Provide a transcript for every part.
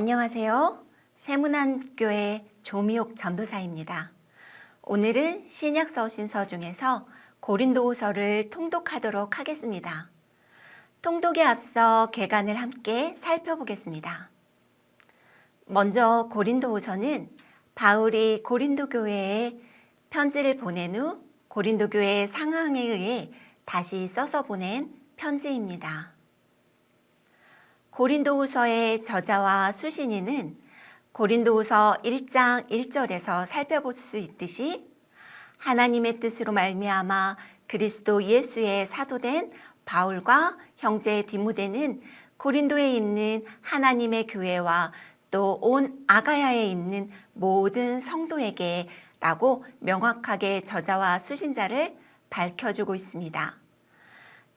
안녕하세요. 세문안교회 조미옥 전도사입니다. 오늘은 신약 서신서 중에서 고린도후서를 통독하도록 하겠습니다. 통독에 앞서 개간을 함께 살펴보겠습니다. 먼저 고린도후서는 바울이 고린도 교회에 편지를 보낸 후 고린도 교회 상황에 의해 다시 써서 보낸 편지입니다. 고린도후서의 저자와 수신인은 고린도후서 1장 1절에서 살펴볼 수 있듯이 하나님의 뜻으로 말미암아 그리스도 예수의 사도된 바울과 형제 디모데는 고린도에 있는 하나님의 교회와 또 온 아가야에 있는 모든 성도에게 라고 명확하게 저자와 수신자를 밝혀주고 있습니다.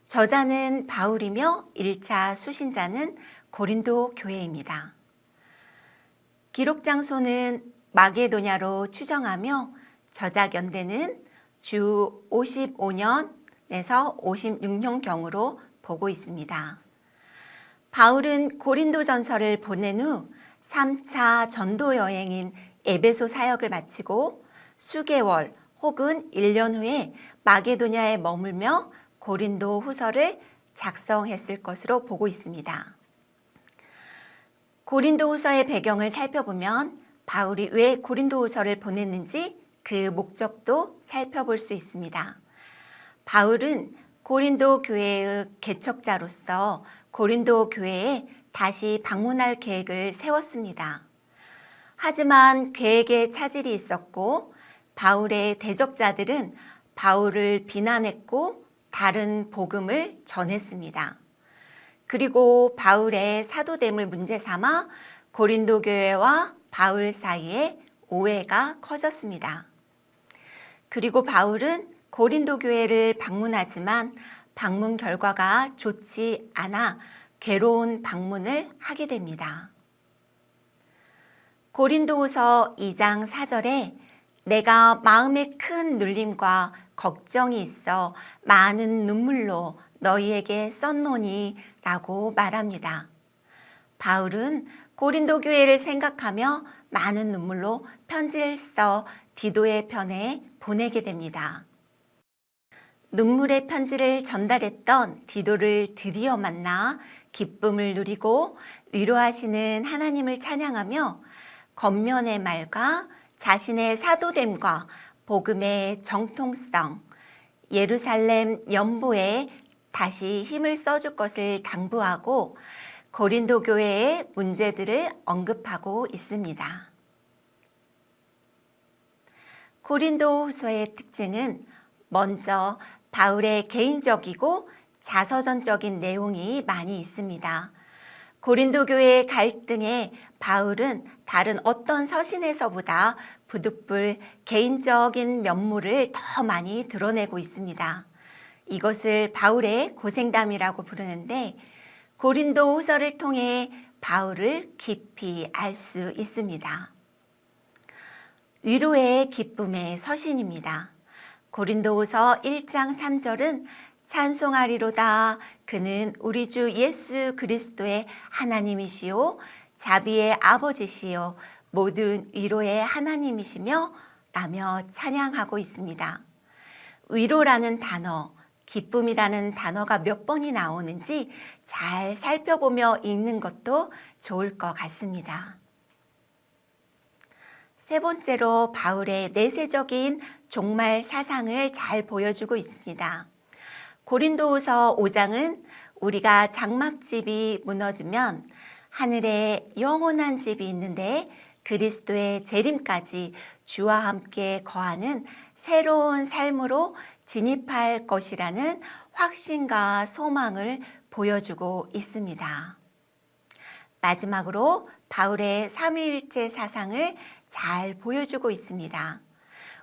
저자는 바울이며 1차 수신자는 고린도 교회입니다. 기록 장소는 마게도냐로 추정하며 저작 연대는 주 55년에서 56년경으로 보고 있습니다. 바울은 고린도 전서를 보낸 후 3차 전도 여행인 에베소 사역을 마치고 수개월 혹은 1년 후에 마게도냐에 머물며 고린도 후서를 작성했을 것으로 보고 있습니다. 고린도 후서의 배경을 살펴보면 바울이 왜 고린도 후서를 보냈는지 그 목적도 살펴볼 수 있습니다. 바울은 고린도 교회의 개척자로서 고린도 교회에 다시 방문할 계획을 세웠습니다. 하지만 계획에 차질이 있었고 바울의 대적자들은 바울을 비난했고 다른 복음을 전했습니다. 그리고 바울의 사도됨을 문제 삼아 고린도 교회와 바울 사이에 오해가 커졌습니다. 그리고 바울은 고린도 교회를 방문하지만 방문 결과가 좋지 않아 괴로운 방문을 하게 됩니다. 고린도후서 2장 4절에 내가 마음에 큰 눌림과 걱정이 있어 많은 눈물로 너희에게 썼노니 라고 말합니다. 바울은 고린도 교회를 생각하며 많은 눈물로 편지를 써 디도의 편에 보내게 됩니다. 눈물의 편지를 전달했던 디도를 드디어 만나 기쁨을 누리고 위로하시는 하나님을 찬양하며 겉면의 말과 자신의 사도됨과 복음의 정통성, 예루살렘 연보에 다시 힘을 써줄 것을 당부하고 고린도 교회의 문제들을 언급하고 있습니다. 고린도후서의 특징은 먼저 바울의 개인적이고 자서전적인 내용이 많이 있습니다. 고린도 교회의 갈등에 바울은 다른 어떤 서신에서보다 부득불 개인적인 면모를 더 많이 드러내고 있습니다. 이것을 바울의 고생담이라고 부르는데 고린도 후서를 통해 바울을 깊이 알 수 있습니다. 위로의 기쁨의 서신입니다. 고린도후서 1장 3절은 찬송하리로다 그는 우리 주 예수 그리스도의 하나님이시요 자비의 아버지시요 모든 위로의 하나님이시며 라며 찬양하고 있습니다. 위로라는 단어, 기쁨이라는 단어가 몇 번이 나오는지 잘 살펴보며 읽는 것도 좋을 것 같습니다. 세 번째로 바울의 내세적인 종말 사상을 잘 보여주고 있습니다. 고린도후서 5장은 우리가 장막집이 무너지면 하늘에 영원한 집이 있는데 그리스도의 재림까지 주와 함께 거하는 새로운 삶으로 진입할 것이라는 확신과 소망을 보여주고 있습니다. 마지막으로 바울의 삼위일체 사상을 잘 보여주고 있습니다.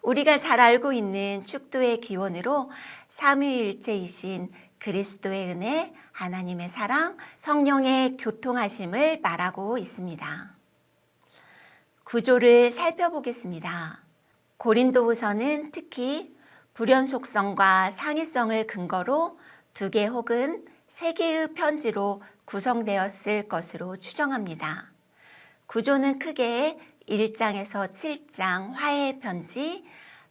우리가 잘 알고 있는 축도의 기원으로 삼위일체이신 그리스도의 은혜, 하나님의 사랑, 성령의 교통하심을 말하고 있습니다. 구조를 살펴보겠습니다. 고린도후서는 특히 불연속성과 상이성을 근거로 2개 혹은 3개의 편지로 구성되었을 것으로 추정합니다. 구조는 크게 1장에서 7장 화해 편지,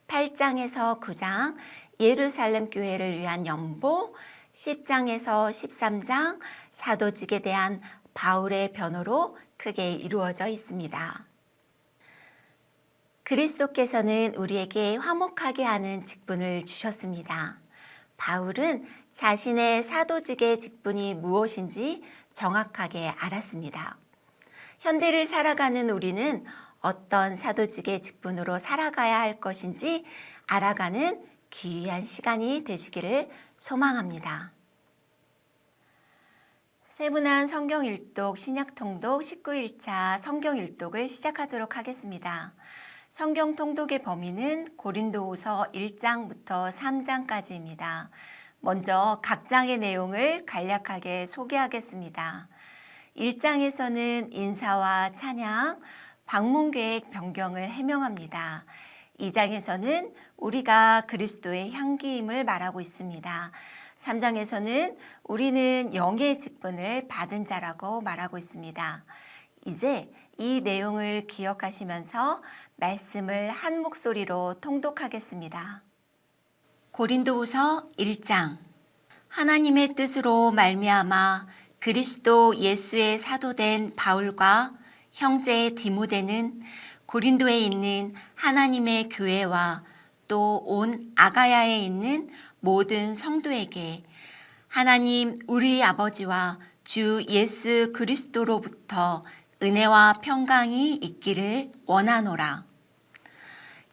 8장에서 9장 예루살렘 교회를 위한 연보, 10장에서 13장 사도직에 대한 바울의 변호로 크게 이루어져 있습니다. 그리스도께서는 우리에게 화목하게 하는 직분을 주셨습니다. 바울은 자신의 사도직의 직분이 무엇인지 정확하게 알았습니다. 현대를 살아가는 우리는 어떤 사도직의 직분으로 살아가야 할 것인지 알아가는 귀한 시간이 되시기를 소망합니다. 세분한 성경 일독 신약 통독 19일차 성경 일독을 시작하도록 하겠습니다. 성경 통독의 범위는 고린도후서 1장부터 3장까지입니다. 먼저 각 장의 내용을 간략하게 소개하겠습니다. 1장에서는 인사와 찬양, 방문 계획 변경을 해명합니다. 2장에서는 우리가 그리스도의 향기임을 말하고 있습니다. 3장에서는 우리는 영의 직분을 받은 자라고 말하고 있습니다. 이제 이 내용을 기억하시면서 말씀을 한 목소리로 통독하겠습니다. 고린도후서 1장. 하나님의 뜻으로 말미암아 그리스도 예수의 사도된 바울과 형제 디모데는 고린도에 있는 하나님의 교회와 또 온 아가야에 있는 모든 성도에게 하나님 우리 아버지와 주 예수 그리스도로부터 은혜와 평강이 있기를 원하노라.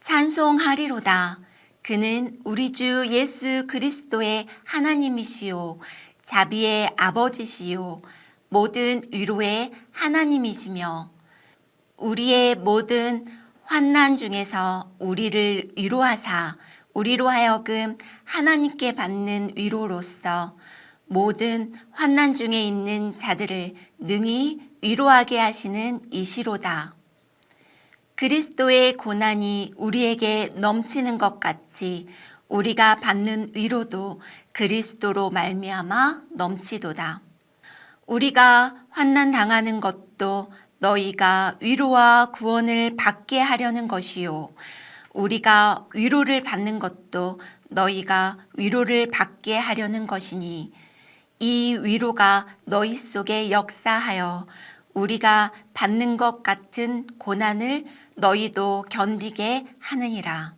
찬송하리로다. 그는 우리 주 예수 그리스도의 하나님이시요 자비의 아버지시요 모든 위로의 하나님이시며 우리의 모든 환난 중에서 우리를 위로하사 우리로 하여금 하나님께 받는 위로로서 모든 환난 중에 있는 자들을 능히 위로하게 하시는 이시로다. 그리스도의 고난이 우리에게 넘치는 것 같이 우리가 받는 위로도 그리스도로 말미암아 넘치도다. 우리가 환난 당하는 것도 너희가 위로와 구원을 받게 하려는 것이요 우리가 위로를 받는 것도 너희가 위로를 받게 하려는 것이니 이 위로가 너희 속에 역사하여 우리가 받는 것 같은 고난을 너희도 견디게 하느니라.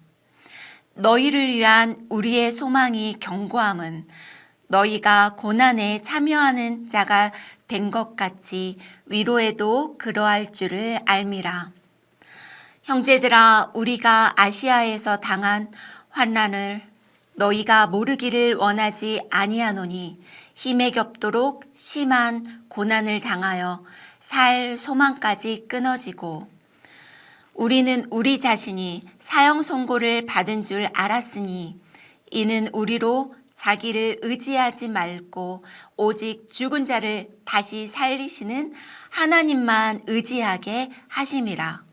너희를 위한 우리의 소망이 견고함은 너희가 고난에 참여하는 자가 된 것 같이 위로에도 그러할 줄을 알미라. 형제들아, 우리가 아시아에서 당한 환난을 너희가 모르기를 원하지 아니하노니 힘에 겹도록 심한 고난을 당하여 살 소망까지 끊어지고 우리는 우리 자신이 사형 선고를 받은 줄 알았으니 이는 우리로 자기를 의지하지 말고 오직 죽은 자를 다시 살리시는 하나님만 의지하게 하심이라.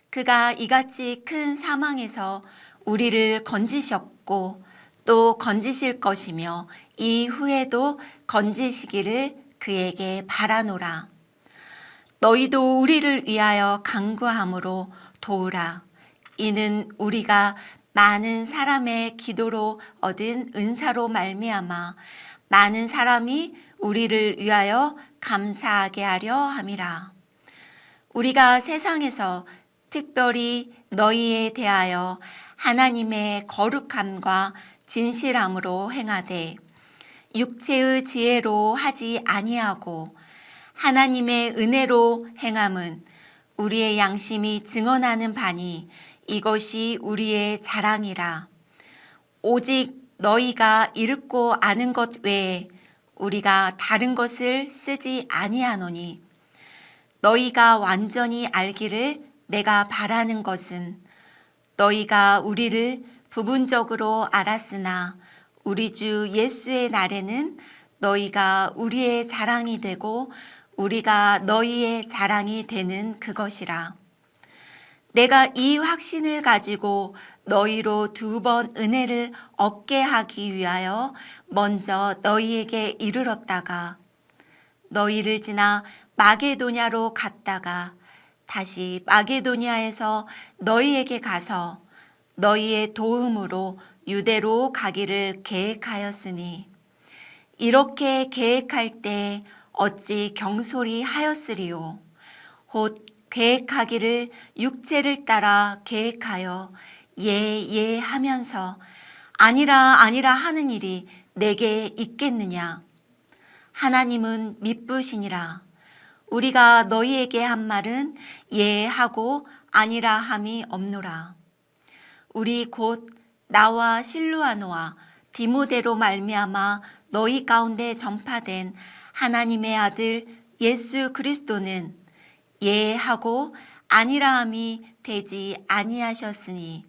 그가 이같이 큰 사망에서 우리를 건지셨고 또 건지실 것이며 이후에도 건지시기를 그에게 바라노라. 너희도 우리를 위하여 간구함으로 도우라. 이는 우리가 많은 사람의 기도로 얻은 은사로 말미암아 많은 사람이 우리를 위하여 감사하게 하려 함이라. 우리가 세상에서 특별히 너희에 대하여 하나님의 거룩함과 진실함으로 행하되 육체의 지혜로 하지 아니하고 하나님의 은혜로 행함은 우리의 양심이 증언하는 바니 이것이 우리의 자랑이라. 오직 너희가 읽고 아는 것 외에 우리가 다른 것을 쓰지 아니하노니 너희가 완전히 알기를 내가 바라는 것은 너희가 우리를 부분적으로 알았으나 우리 주 예수의 날에는 너희가 우리의 자랑이 되고 우리가 너희의 자랑이 되는 그것이라. 내가 이 확신을 가지고 너희로 2번 은혜를 얻게 하기 위하여 먼저 너희에게 이르렀다가 너희를 지나 마게도냐로 갔다가 다시 마게도니아에서 너희에게 가서 너희의 도움으로 유대로 가기를 계획하였으니 이렇게 계획할 때 어찌 경솔히 하였으리요. 곧 계획하기를 육체를 따라 계획하여 예 하면서 아니라 하는 일이 내게 있겠느냐. 하나님은 미쁘시니라. 우리가 너희에게 한 말은 예 하고 아니라 함이 없노라. 우리 곧 나와 실루아노와 디모데로 말미암아 너희 가운데 전파된 하나님의 아들 예수 그리스도는 예 하고 아니라 함이 되지 아니하셨으니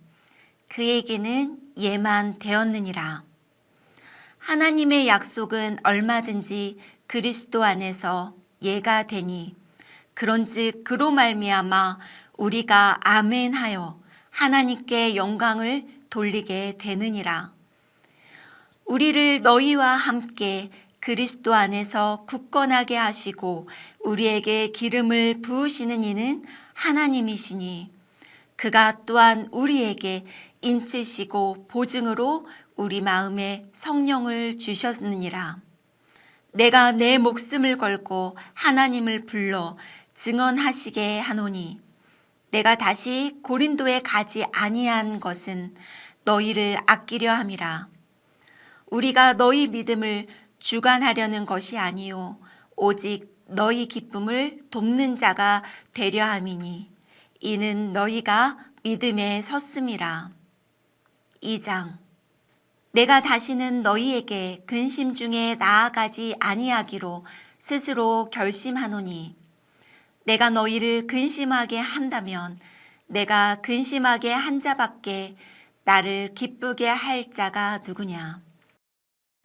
그에게는 예만 되었느니라. 하나님의 약속은 얼마든지 그리스도 안에서 예가 되니 그런즉 그로 말미암아 우리가 아멘하여 하나님께 영광을 돌리게 되느니라. 우리를 너희와 함께 그리스도 안에서 굳건하게 하시고 우리에게 기름을 부으시는 이는 하나님이시니 그가 또한 우리에게 인치시고 보증으로 우리 마음에 성령을 주셨느니라. 내가 내 목숨을 걸고 하나님을 불러 증언하시게 하노니 내가 다시 고린도에 가지 아니한 것은 너희를 아끼려 함이라. 우리가 너희 믿음을 주관하려는 것이 아니요 오직 너희 기쁨을 돕는 자가 되려 함이니 이는 너희가 믿음에 섰음이라. 2장. 내가 다시는 너희에게 근심 중에 나아가지 아니하기로 스스로 결심하노니 내가 너희를 근심하게 한다면 내가 근심하게 한 자밖에 나를 기쁘게 할 자가 누구냐.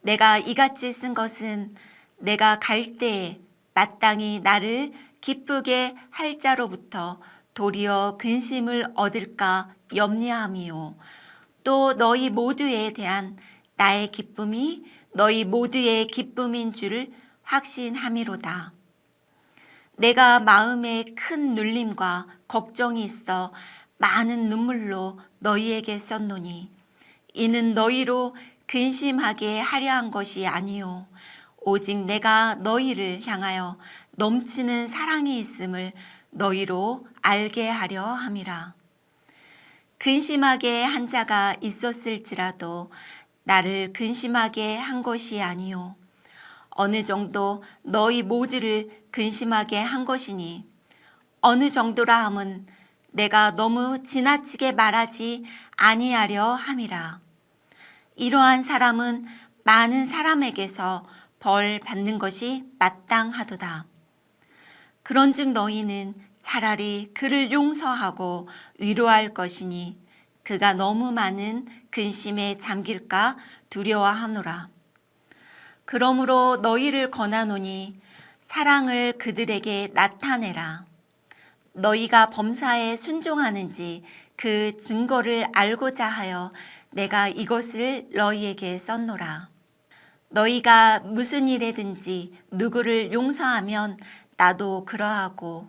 내가 이같이 쓴 것은 내가 갈 때에 마땅히 나를 기쁘게 할 자로부터 도리어 근심을 얻을까 염려함이요. 또 너희 모두에 대한 나의 기쁨이 너희 모두의 기쁨인 줄 확신함이로다. 내가 마음에 큰 눌림과 걱정이 있어 많은 눈물로 너희에게 썼노니 이는 너희로 근심하게 하려 한 것이 아니요 오직 내가 너희를 향하여 넘치는 사랑이 있음을 너희로 알게 하려 함이라. 근심하게 한 자가 있었을지라도 나를 근심하게 한 것이 아니요 어느 정도 너희 모두를 근심하게 한 것이니 어느 정도라 함은 내가 너무 지나치게 말하지 아니하려 함이라. 이러한 사람은 많은 사람에게서 벌 받는 것이 마땅하도다. 그런즉 너희는 차라리 그를 용서하고 위로할 것이니 그가 너무 많은 근심에 잠길까 두려워하노라. 그러므로 너희를 권하노니 사랑을 그들에게 나타내라. 너희가 범사에 순종하는지 그 증거를 알고자 하여 내가 이것을 너희에게 썼노라. 너희가 무슨 일에든지 누구를 용서하면 나도 그러하고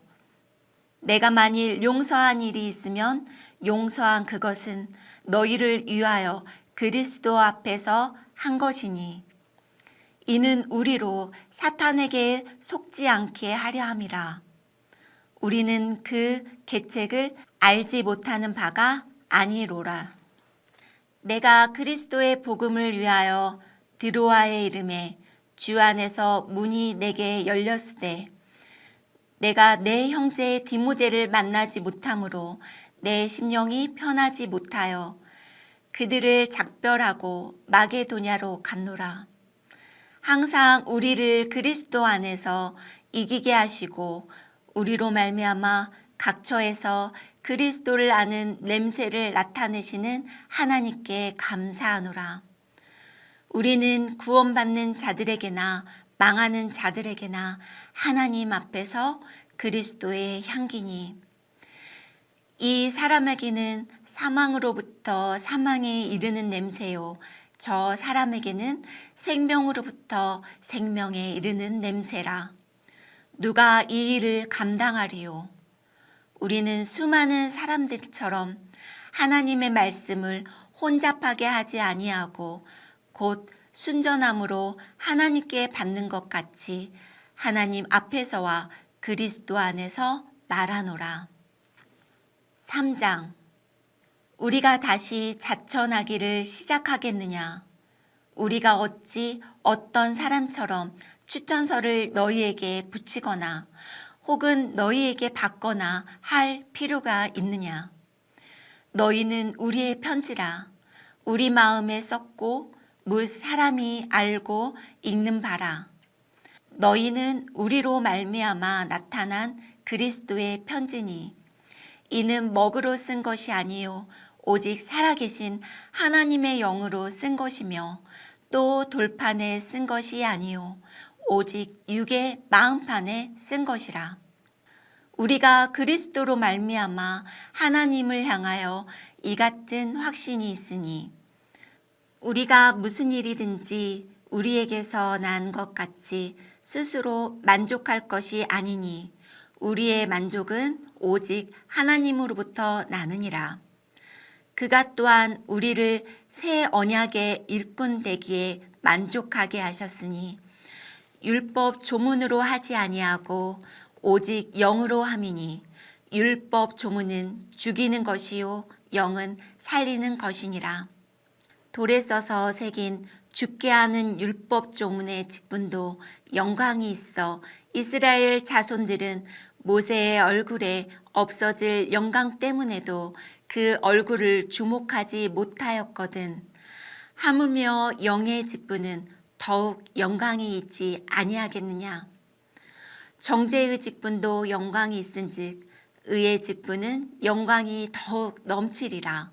내가 만일 용서한 일이 있으면 용서한 그것은 너희를 위하여 그리스도 앞에서 한 것이니 이는 우리로 사탄에게 속지 않게 하려 함이라. 우리는 그 계책을 알지 못하는 바가 아니로라. 내가 그리스도의 복음을 위하여 드로아에 이름에 주 안에서 문이 내게 열렸으되 내가 내 형제 디모데를 만나지 못하므로 내 심령이 편하지 못하여 그들을 작별하고 마게도냐로 갔노라. 항상 우리를 그리스도 안에서 이기게 하시고 우리로 말미암아 각처에서 그리스도를 아는 냄새를 나타내시는 하나님께 감사하노라. 우리는 구원받는 자들에게나 망하는 자들에게나 하나님 앞에서 그리스도의 향기니 이 사람에게는 사망으로부터 사망에 이르는 냄새요 저 사람에게는 생명으로부터 생명에 이르는 냄새라. 누가 이 일을 감당하리요? 우리는 수많은 사람들처럼 하나님의 말씀을 혼잡하게 하지 아니하고 곧 순전함으로 하나님께 받는 것 같이 하나님 앞에서와 그리스도 안에서 말하노라. 3장. 우리가 다시 자천하기를 시작하겠느냐? 우리가 어찌 어떤 사람처럼 추천서를 너희에게 붙이거나 혹은 너희에게 받거나 할 필요가 있느냐? 너희는 우리의 편지라 우리 마음에 썼고 무 사람이 알고 읽는 바라. 너희는 우리로 말미암아 나타난 그리스도의 편지니 이는 먹으로 쓴 것이 아니요 오직 살아계신 하나님의 영으로 쓴 것이며 또 돌판에 쓴 것이 아니요 오직 육의 마음판에 쓴 것이라. 우리가 그리스도로 말미암아 하나님을 향하여 이 같은 확신이 있으니 우리가 무슨 일이든지 우리에게서 난 것 같이 스스로 만족할 것이 아니니 우리의 만족은 오직 하나님으로부터 나느니라. 그가 또한 우리를 새 언약의 일꾼 되기에 만족하게 하셨으니 율법 조문으로 하지 아니하고 오직 영으로 함이니 율법 조문은 죽이는 것이요 영은 살리는 것이니라. 돌에 써서 새긴 죽게 하는 율법 조문의 직분도 영광이 있어 이스라엘 자손들은 모세의 얼굴에 없어질 영광 때문에도 그 얼굴을 주목하지 못하였거든. 하물며 영의 직분은 더욱 영광이 있지 아니하겠느냐? 정죄의 직분도 영광이 있은즉 의의 직분은 영광이 더욱 넘치리라.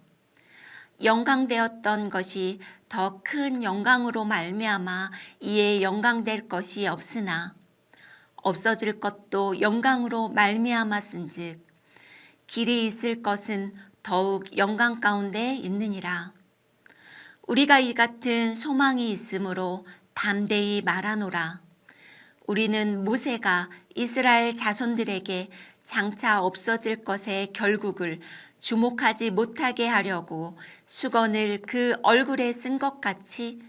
영광되었던 것이 더 큰 영광으로 말미암아 이에 영광될 것이 없으나 없어질 것도 영광으로 말미암았은즉 길이 있을 것은 더욱 영광 가운데 있느니라. 우리가 이 같은 소망이 있으므로 담대히 말하노라. 우리는 모세가 이스라엘 자손들에게 장차 없어질 것의 결국을 주목하지 못하게 하려고 수건을 그 얼굴에 쓴 것 같이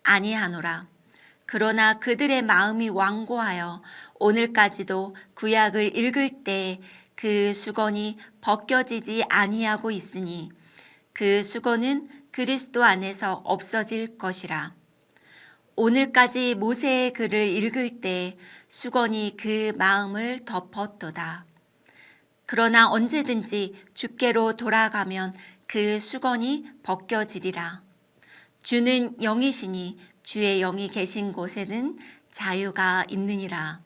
아니하노라. 그러나 그들의 마음이 완고하여 오늘까지도 구약을 읽을 때 그 수건이 벗겨지지 아니하고 있으니 그 수건은 그리스도 안에서 없어질 것이라. 오늘까지 모세의 글을 읽을 때 수건이 그 마음을 덮었도다. 그러나 언제든지 주께로 돌아가면 그 수건이 벗겨지리라. 주는 영이시니 주의 영이 계신 곳에는 자유가 있느니라.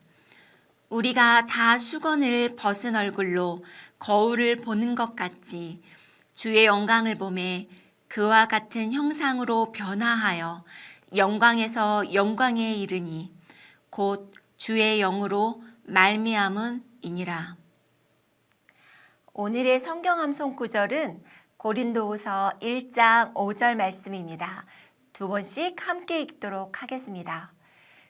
우리가 다 수건을 벗은 얼굴로 거울을 보는 것 같이 주의 영광을 보매 그와 같은 형상으로 변화하여 영광에서 영광에 이르니 곧 주의 영으로 말미암은이니라. 오늘의 성경 암송 구절은 고린도후서 1장 5절 말씀입니다. 두 번씩 함께 읽도록 하겠습니다.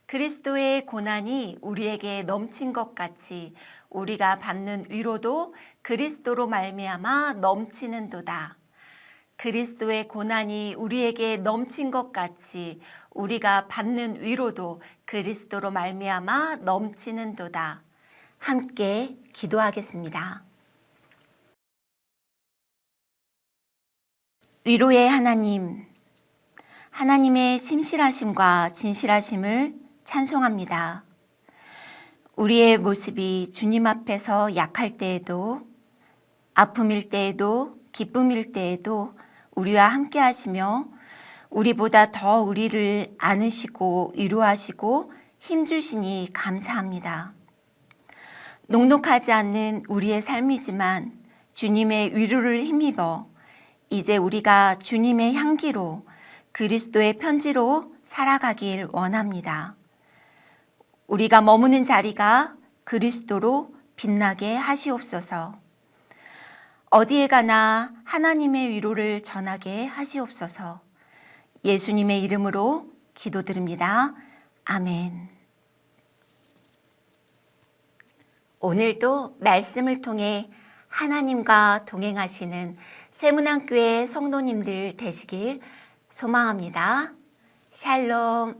그리스도의 고난이 우리에게 넘친 것 같이 우리가 받는 위로도 그리스도로 말미암아 넘치는도다. 그리스도의 고난이 우리에게 넘친 것 같이 우리가 받는 위로도 그리스도로 말미암아 넘치는도다. 함께 기도하겠습니다. 위로의 하나님, 하나님의 심실하심과 진실하심을 찬송합니다. 우리의 모습이 주님 앞에서 약할 때에도, 아픔일 때에도, 기쁨일 때에도 우리와 함께 하시며 우리보다 더 우리를 안으시고 위로하시고 힘주시니 감사합니다. 녹록하지 않는 우리의 삶이지만 주님의 위로를 힘입어 이제 우리가 주님의 향기로 그리스도의 편지로 살아가길 원합니다. 우리가 머무는 자리가 그리스도로 빛나게 하시옵소서. 어디에 가나 하나님의 위로를 전하게 하시옵소서. 예수님의 이름으로 기도드립니다. 아멘. 오늘도 말씀을 통해 하나님과 동행하시는 세문안교회 성도님들 되시길 소망합니다. 샬롬.